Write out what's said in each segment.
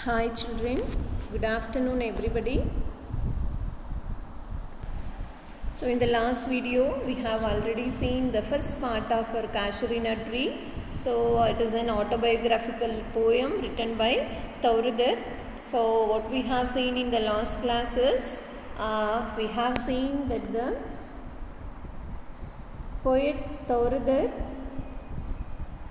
Hi children, good afternoon everybody. So in the last video we have already seen the first part of our Casuarina tree. So it is an autobiographical poem written by Tauridir. So what we have seen in the last class is we have seen that the poet Tauridir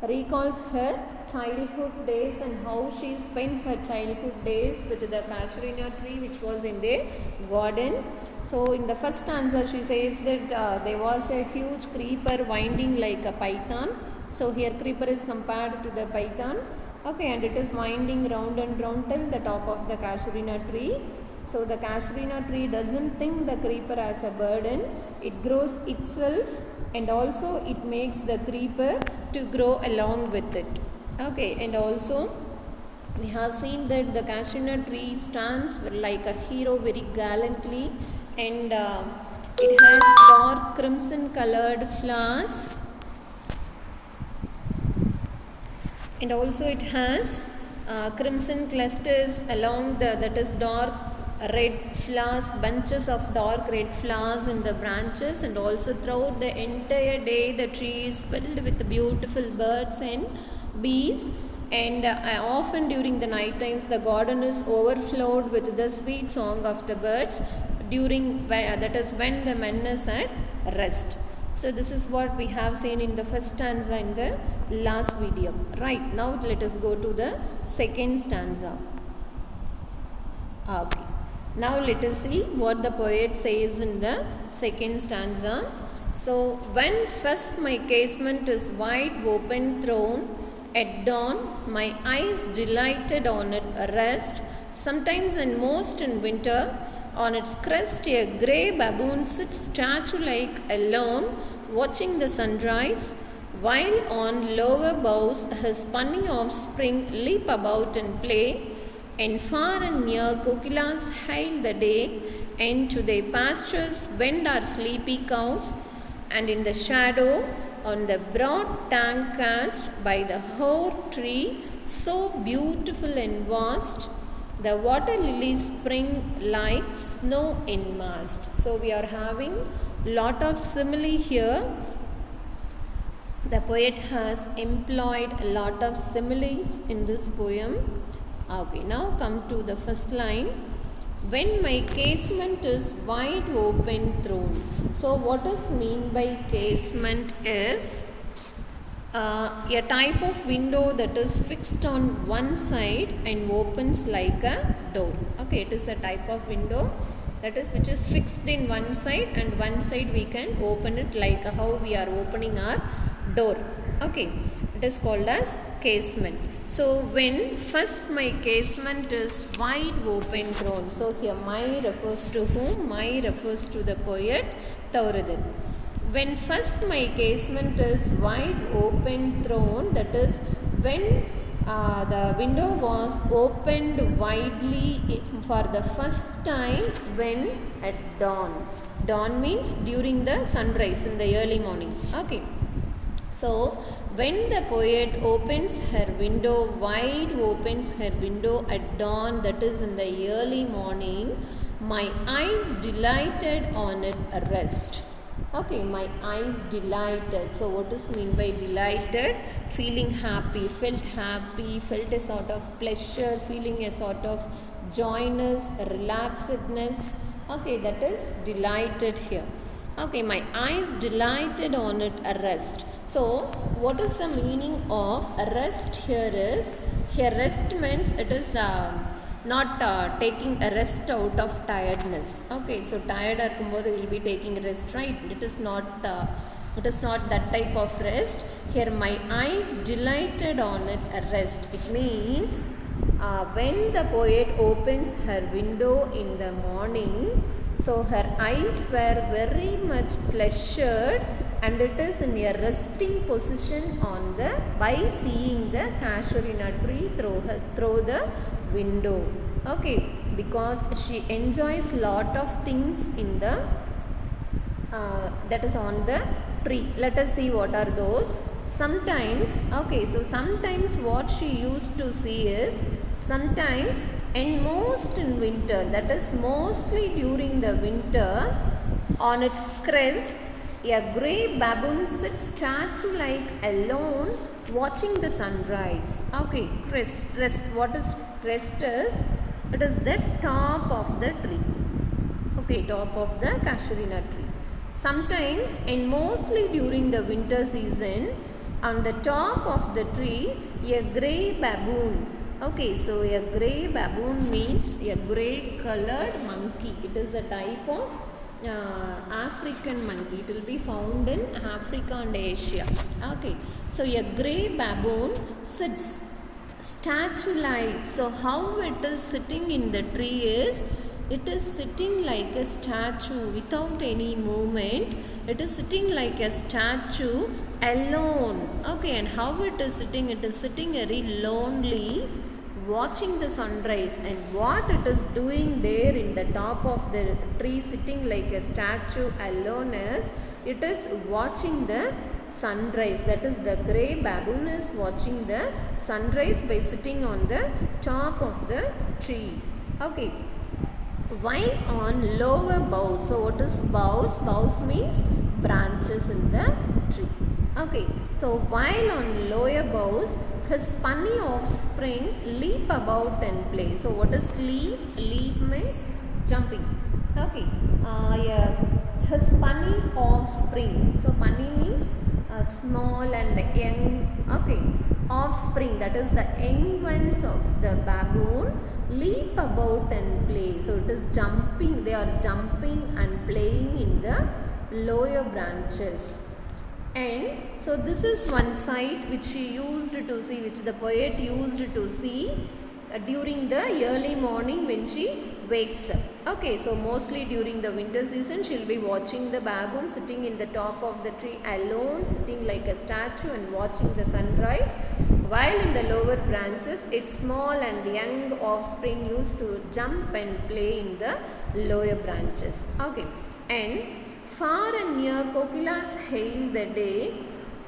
recalls her childhood days and how she spent her childhood days with the Casuarina tree which was in the garden. So in the first stanza she says that there was a huge creeper winding like a python. So here creeper is compared to the python. Okay, and it is winding round and round till the top of the Casuarina tree. So the Casuarina tree doesn't think the creeper as a burden. It grows itself and also it makes the creeper to grow along with it. Okay, and also we have seen that the Casuarina tree stands like a hero very gallantly, and it has dark crimson colored flowers, and also it has crimson clusters along that is dark red flowers, bunches of dark red flowers in the branches, and also throughout the entire day the tree is filled with beautiful birds and bees, and often during the night times the garden is overflowed with the sweet song of the birds during that is when the men is at rest. So this is what we have seen in the first stanza in the last video. Right, now let us go to the second stanza. Okay, now let us see what the poet says in the second stanza. So when first my casement is wide open thrown, at dawn my eyes delighted on it rest. Sometimes and most in winter, on its crest a grey baboon sits statue-like alone, watching the sunrise, while on lower boughs his punny offspring leap about and play. And far and near kokilas hail the day, and to their pastures wend our sleepy cows. And in the shadow, on the broad tank cast by the hoar tree, so beautiful and vast, the water lilies spring like snow in mast. So we are having lot of simile here. The poet has employed a lot of similes in this poem. Okay, now come to the first line. When my casement is wide open thrown. So what is mean by casement is a type of window that is fixed on one side and opens like a door. Okay, it is a type of window that is which is fixed in one side, and one side we can open it like how we are opening our door. Okay, it is called as casement. So when first my casement is wide open thrown. So here my refers to whom? My refers to the poet Tauridir. When first my casement is wide open thrown, that is when the window was opened widely for the first time when at dawn. Dawn means during the sunrise in the early morning. Okay. So when the poet opens her window, wide opens her window at dawn, that is in the early morning, my eyes delighted on it rest. Okay, my eyes delighted. So what is mean by delighted? Feeling happy, felt a sort of pleasure, feeling a sort of joyness, relaxedness. Okay, that is delighted here. Okay, my eyes delighted on it rest. So what is the meaning of rest here is, here rest means it is not taking a rest out of tiredness. Okay, so tired we will be taking rest, right? It is not that type of rest. Here my eyes delighted on it rest. It means when the poet opens her window in the morning, so her eyes were very much pleasured, and it is in a resting position on the by seeing the Casuarina tree through the window. Okay, because she enjoys lot of things in the that is on the tree. Let us see what are those. Sometimes, okay, so sometimes what she used to see is Sometimes and most in winter, that is mostly during the winter, on its crest, a grey baboon sits statue-like alone watching the sunrise. Okay, crest. What is crest is? It is the top of the tree. Okay, top of the casuarina tree. Sometimes and mostly during the winter season, on the top of the tree, a grey baboon. Okay, so a grey baboon means a grey colored monkey. It is a type of African monkey. It will be found in Africa and Asia. Okay, so a grey baboon sits statue-like. So how it is sitting in the tree is, it is sitting like a statue without any movement. It is sitting like a statue alone. Okay, and how it is sitting? It is sitting very lonely, watching the sunrise. And what it is doing there in the top of the tree, sitting like a statue alone, is it is watching the sunrise. That is, the grey baboon is watching the sunrise by sitting on the top of the tree. Okay, while on lower boughs. So what is boughs? Boughs means branches in the tree. Okay, so while on lower boughs, his punny offspring leap about and play. So what is leap? Leap means jumping. Okay, his punny offspring. So punny means small and young. Okay, offspring, that is the young ones of the baboon, leap about and play. So it is jumping. They are jumping and playing in the lower branches. And so this is one sight which she used to see, which the poet used to see during the early morning when she wakes up. Okay, so mostly during the winter season, she'll be watching the baboon sitting in the top of the tree alone, sitting like a statue and watching the sunrise. While in the lower branches, its small and young offspring used to jump and play in the lower branches. Okay, and far and near kokilas hailed the day,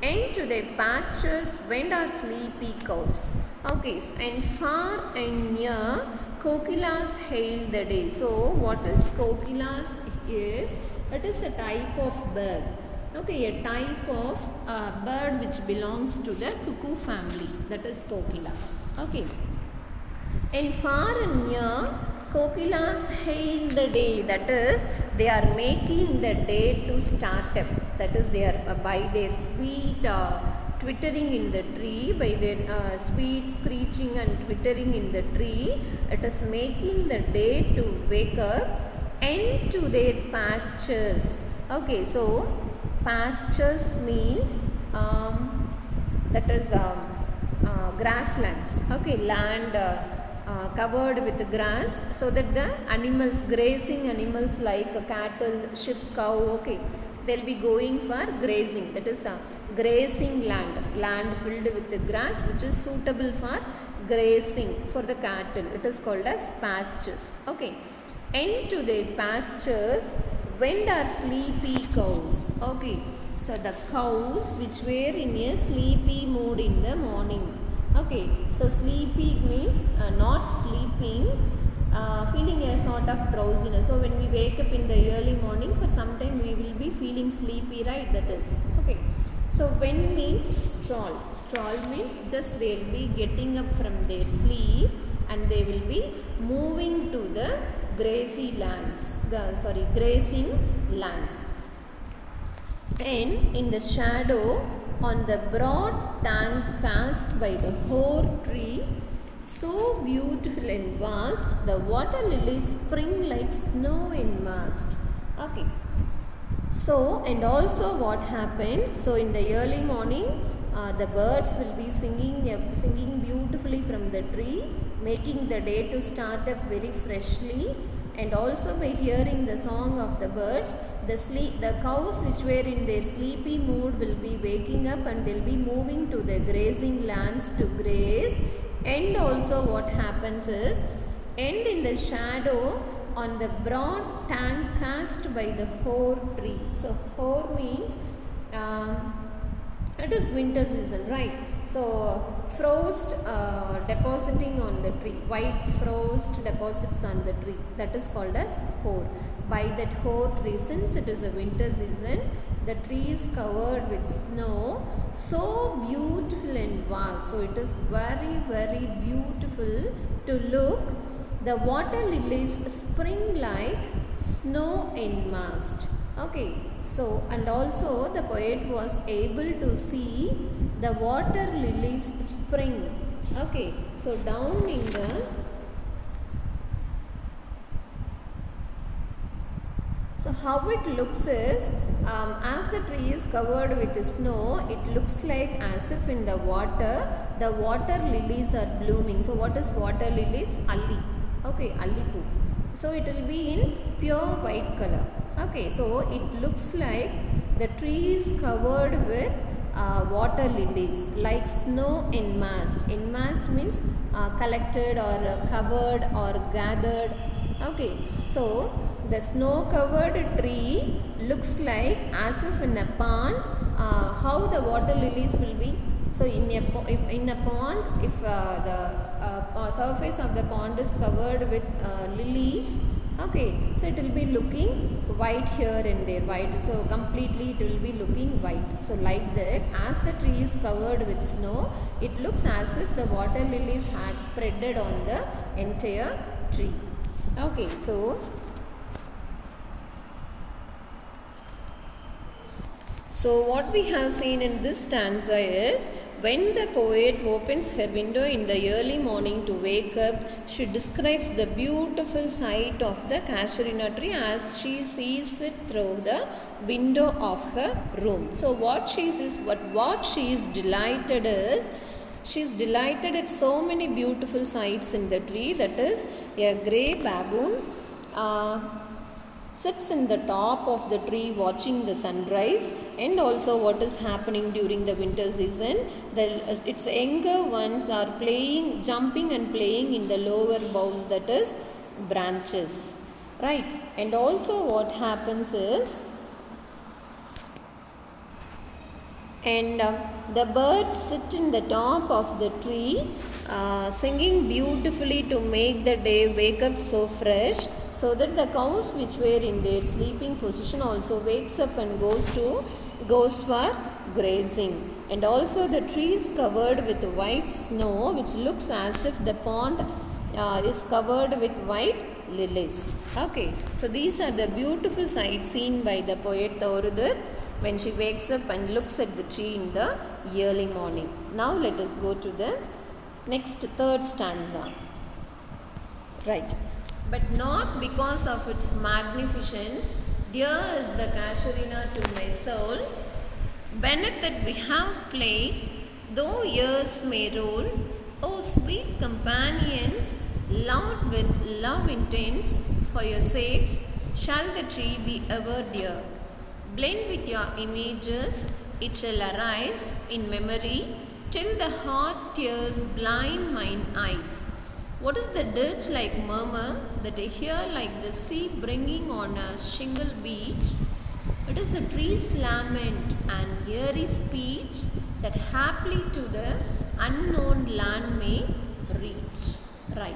and to their pastures went our sleepy cows. Okay, and far and near kokilas hailed the day. So what is kokilas is? It is a type of bird. Okay, a type of bird which belongs to the cuckoo family. That is kokilas. Okay, and far and near kokilas hail the day. That is, they are making the day to start up. That is, they are by their sweet twittering in the tree, by their sweet screeching and twittering in the tree, it is making the day to wake up and to their pastures. Okay, so pastures means that is grasslands. Okay, land covered with grass, so that the animals, grazing animals like cattle, sheep, cow, okay, they'll be going for grazing. That is a grazing land filled with the grass which is suitable for grazing for the cattle. It is called as pastures. Okay, and to the pastures went our sleepy cows. Okay, so the cows which were in a sleepy mood in the morning. Okay, so sleepy means not sleeping, feeling a sort of drowsiness. So when we wake up in the early morning, for some time we will be feeling sleepy, right? That is, okay. So when means stroll. Stroll means just they will be getting up from their sleep and they will be moving to the grazing lands. And in the shadow, on the broad tank cast by the hoar tree, so beautiful and vast, the water lilies spring like snow in mast. Okay. So, and also what happens, so in the early morning, the birds will be singing beautifully from the tree, making the day to start up very freshly. And also by hearing the song of the birds, the cows which were in their sleepy mood will be waking up and they'll be moving to the grazing lands to graze. And also what happens is, and in the shadow on the broad tank cast by the hoar tree. So hoar means it is winter season, right? So frost depositing on the tree, white frost deposits on the tree, that is called as hoar. By that hoar tree, since it is a winter season, the tree is covered with snow, so beautiful and vast, so it is very very beautiful to look. The water lilies spring like snow in mast. Okay, so and also the poet was able to see the water lilies spring. Okay, so down in the so how it looks is, as the tree is covered with snow, it looks like as if in the water lilies are blooming. So what is water lilies? Alli. Okay, alli poo. So it will be in pure white color. Okay, so it looks like the tree is covered with water lilies like snow in mast. In mast means collected or covered or gathered. Okay, so the snow covered tree looks like as if in a pond. How the water lilies will be? So in a pond, if the surface of the pond is covered with lilies, okay, so it will be looking white here and there, white, so completely it will be looking white. So like that, as the tree is covered with snow, it looks as if the water lilies had spreaded on the entire tree. Okay, so what we have seen in this stanza is, when the poet opens her window in the early morning to wake up, she describes the beautiful sight of the casuarina tree as she sees it through the window of her room. So what she is delighted is, she is delighted at so many beautiful sights in the tree. That is, a grey baboon sits in the top of the tree watching the sunrise, and also what is happening during the winter season, its younger ones are jumping and playing in the lower boughs, that is branches, right? And also what happens is, the birds sit in the top of the tree singing beautifully to make the day wake up so fresh, so that the cows which were in their sleeping position also wakes up and goes for grazing. And also the tree is covered with white snow, which looks as if the pond is covered with white lilies. Okay, so these are the beautiful sights seen by the poet Thorudar when she wakes up and looks at the tree in the early morning. Now let us go to the next third stanza. Right. But not because of its magnificence, dear is the casuarina to my soul. Beneath it we have played, though years may roll. O sweet companions, loved with love intense, for your sakes shall the tree be ever dear. Blend with your images, it shall arise in memory, till the heart tears blind mine eyes. What is the dirge like murmur that I hear like the sea bringing on a shingle beach? It is the tree's lament and eerie speech that haply to the unknown land may reach. Right.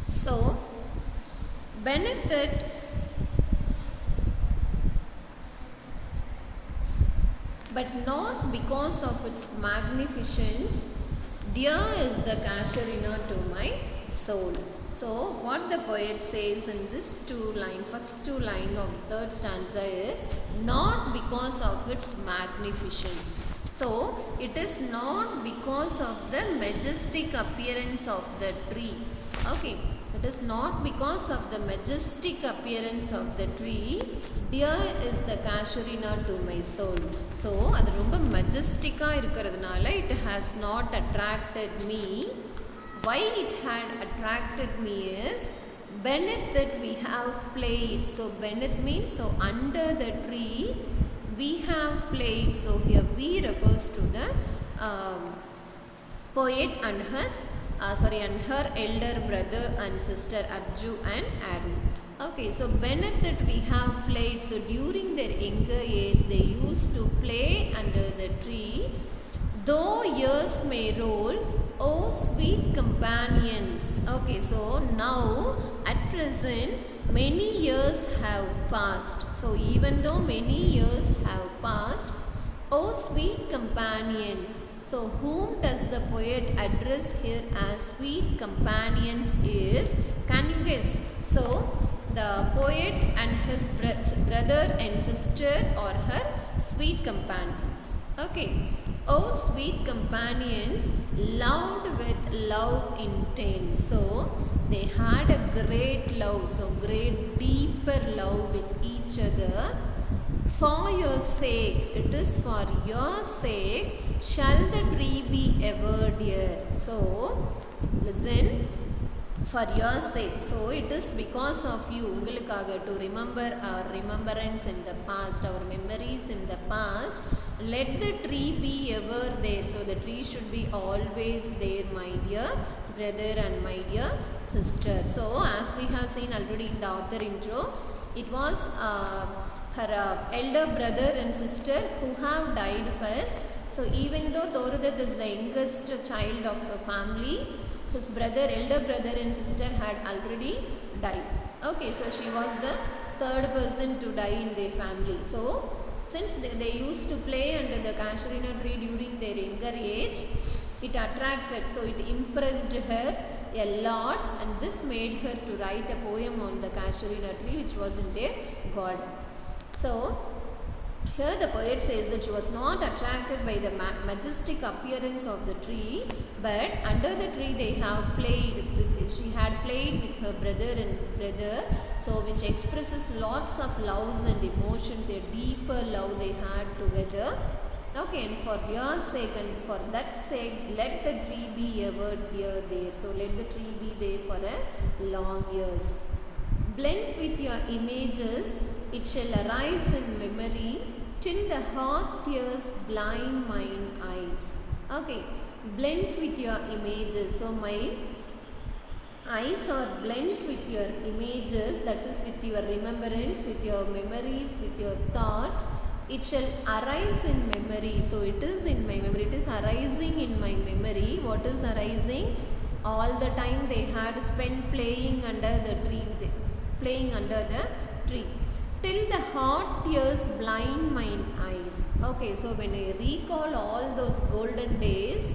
So, beneath it, but not because of its magnificence, dear is the casuarina to my soul. So what the poet says in this first two lines of third stanza is, not because of its magnificence. So it is not because of the majestic appearance of the tree. Okay, it is not because of the majestic appearance of the tree. Dear is the casuarina to my soul. So அது ரொம்ப majestic-ஆ இருக்கிறதுனால it has not attracted me. Why it had attracted me is, beneath it we have played. So beneath means, so under the tree we have played. So here we refers to the poet and her elder brother and sister Abju and Aru. Okay, so beneath it we have played. So during their younger age they used to play under the tree. Though years may roll, oh sweet companions. Okay, so now at present many years have passed. So even though many years have passed, oh sweet companions. So whom does the poet address here as sweet companions is? Can you guess? So the poet and his brother and sister are her sweet companions. Okay. Oh sweet companions, loved with love intense. So they had a great love, so great deeper love with each other. For your sake, it is for your sake, shall the tree be ever dear. So listen, for your sake. So it is because of you, ungalukkaga, to remember our remembrance in the past, our memories in the past. Let the tree be ever there. So the tree should be always there, my dear brother and my dear sister. So as we have seen already in the author intro, it was her elder brother and sister who have died first. So even though Torudat is the youngest child of the family, his elder brother and sister had already died. Okay, so she was the third person to die in their family. So since they used to play under the casuarina tree during their younger age, it attracted, so it impressed her a lot, and this made her to write a poem on the casuarina tree which was in their garden. So here the poet says that she was not attracted by the majestic appearance of the tree, but under the tree they have played she had played with her brother, so which expresses lots of loves and emotions, a deeper love they had together. Okay, and for your sake and for that sake, let the tree be ever dear there. So let the tree be there for a long years. Blent with your images, it shall arise in memory till the heart tears blind mine eyes. Okay, blent with your images. So my eyes are blent with your images, that is with your remembrance, with your memories, with your thoughts. It shall arise in memory. So it is in my memory, it is arising in my memory. What is arising? All the time they had spent playing under the tree, till the heart tears blind mine eyes. Okay, so when I recall all those golden days,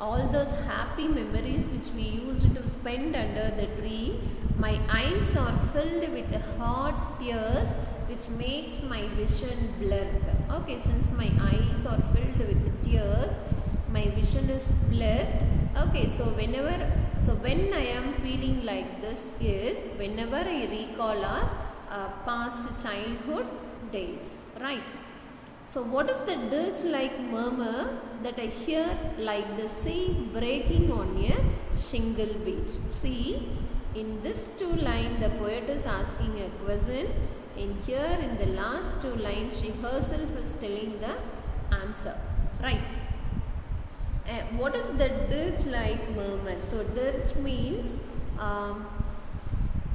all those happy memories which we used to spend under the tree, my eyes are filled with hot tears which makes my vision blurred. Okay, since my eyes are filled with tears, my vision is blurred. Okay, so when I am feeling like this is whenever I recall our past childhood days, right? So what is the dirge-like murmur that I hear like the sea breaking on a shingle beach? See, in this two lines the poet is asking a question. In here in the last two lines she herself is telling the answer, right? What is the dirge-like murmur? So dirge means a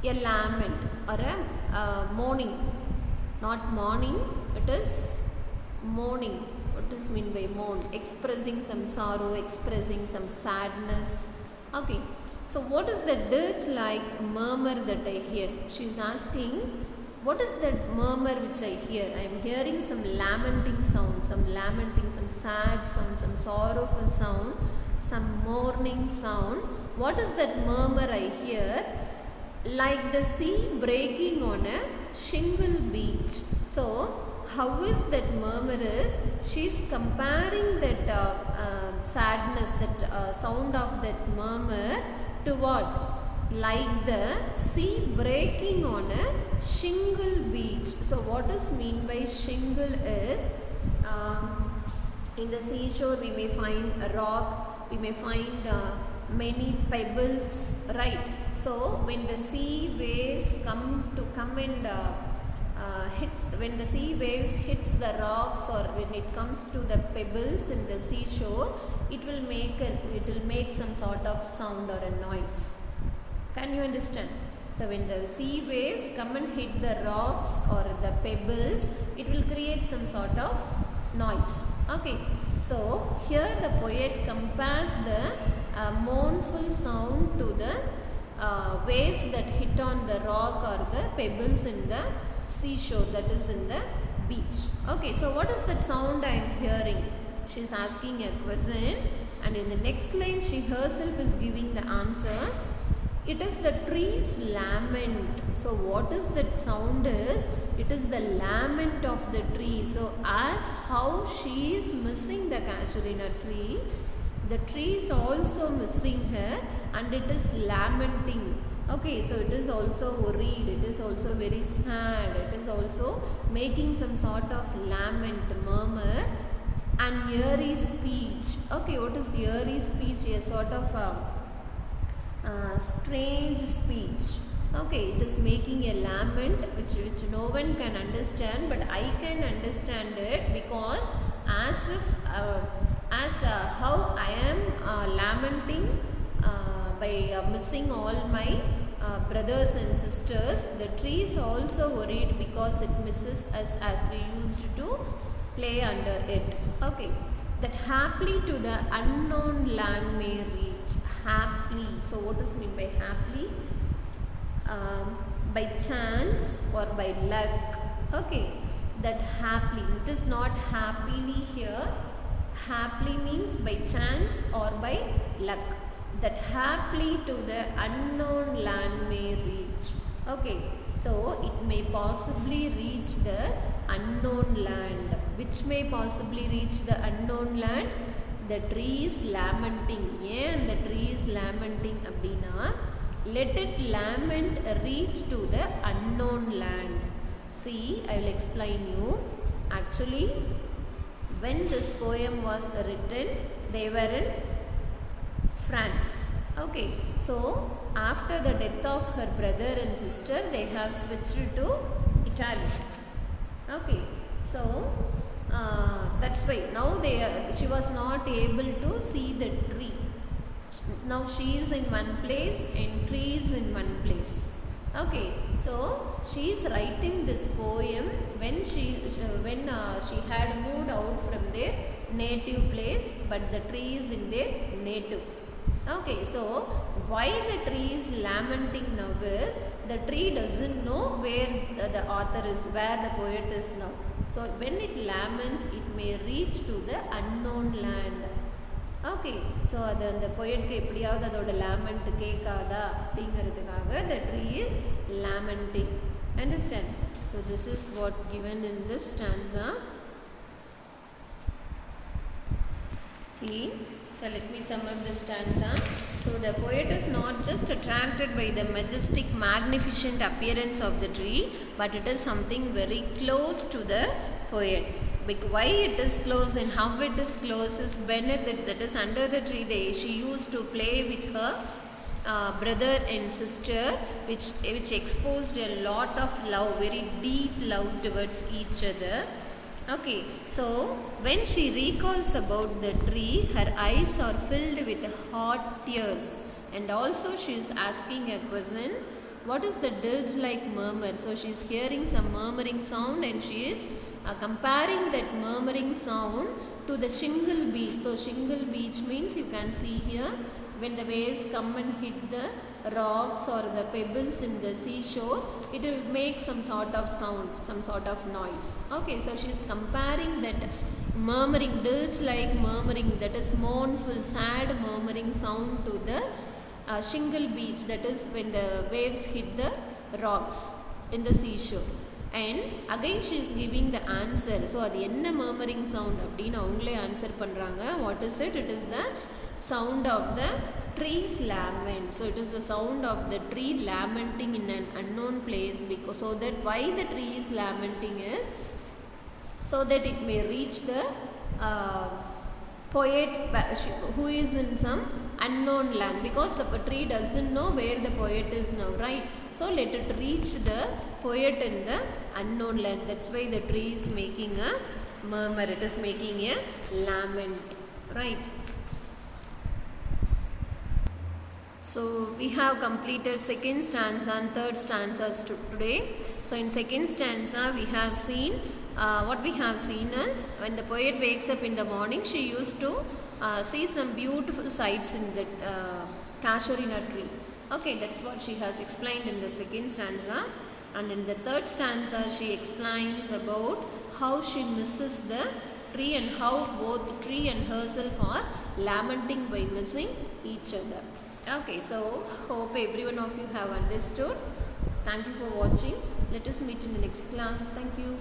lament or a mourning, not mourning, it is mourning. What does mean by mourn? Expressing some sorrow, expressing some sadness. Okay, so what is the dirge-like murmur that I hear? She is asking, what is the murmur which I hear? I am hearing some lamenting sound, some sad sound, some sorrowful sound, some mourning sound. What is that murmur I hear? Like the sea breaking on a shingle beach. So how is that murmur is? She is comparing that sadness, that sound of that murmur to what? Like the sea breaking on a shingle beach. So what is mean by shingle is, in the seashore we may find a rock, we may find many pebbles, right? So when the sea waves come and when the sea waves hits the rocks, or when it comes to the pebbles in the seashore, it will make some sort of sound or a noise. Can you understand? So when the sea waves come and hit the rocks or the pebbles, it will create some sort of noise. Okay. So here the poet compares the mournful sound to the waves that hit on the rock or the pebbles in the seashore, that is in the beach. Okay, so what is that sound I am hearing? She is asking a question, and in the next line she herself is giving the answer. It is the tree's lament. So what is that sound is? It is the lament of the tree. So as how she is missing the casuarina tree, the tree is also missing her and it is lamenting. Okay, so it is also worried, it is also very sad, it is also making some sort of lament, murmur and eerie speech. Okay, what is the eerie speech? A sort of strange speech. Okay, it is making a lament which no one can understand, but I can understand it, because as if how I am lamenting by missing all my brothers and sisters, the tree is also worried because it misses us as we used to play under it. Okay, that haply to the unknown land may reach. Haply, so what is mean by haply? By chance or by luck. Okay, that haply, it is not happily here. Happily means by chance or by luck. That haply to the unknown land may reach. Okay, so it may possibly reach the unknown land. Which may possibly reach the unknown land? The tree is lamenting. Yeah, the tree is lamenting abdina. Let it lament reach to the unknown land. See, I will explain you. Actually, when this poem was written, they were in France. Okay, so after the death of her brother and sister, they have switched to Italy. Okay, so that's why now she was not able to see the tree. Now she is in one place and tree is in one place. Okay, so she is writing this poem when she had moved out from their native place, but the tree is in their native. Okay, so why the tree is lamenting now is the tree doesn't know where the author is, where the poet is now. So when it laments, it may reach to the unknown land. Okay, so the poet எப்படியாவது அதோட lament கேட்காதா அப்படிங்கிறதுக்காக the tree is lamenting. Understand? So this is what given in this stanza. See, so let me sum up this stanza. So the poet is not just attracted by the majestic, magnificent appearance of the tree, but it is something very close to the poet. Why it is close and how it is close is beneath it, that is under the tree, she used to play with her brother and sister, which exposed a lot of love, very deep love towards each other. Okay, so when she recalls about the tree, her eyes are filled with hot tears, and also she is asking a question, what is the dirge-like murmur? So she is hearing some murmuring sound, and she is comparing that murmuring sound to the shingle beach. So shingle beach means, you can see here, when the waves come and hit the rocks or the pebbles in the seashore, it will make some sort of sound, some sort of noise. Okay, so she is comparing that murmuring, dirge-like murmuring, that is mournful, sad murmuring sound, to the shingle beach, that is when the waves hit the rocks in the seashore. And again she is giving the answer. So அது என்ன murmuring sound அப்படின்னு அவங்களே answer பண்ணுறாங்க. What is it? It is the sound of the tree's lament. So it is the sound of the tree lamenting in an unknown place, because so that why the tree is lamenting is so that it may reach the poet who is in some unknown land, because the tree doesn't know where the poet is now, right? So let it reach the poet in the unknown land. That's why the tree is making a murmur, it is making a lament, right? So we have completed second stanza and third stanzas today. So in second stanza we have seen what we have seen is when the poet wakes up in the morning, she used to see some beautiful sights in the casuarina tree. Okay, that's what she has explained in the second stanza. And in the third stanza, she explains about how she misses the tree and how both the tree and herself are lamenting by missing each other. Okay, so hope every one of you have understood. Thank you for watching. Let us meet in the next class. Thank you.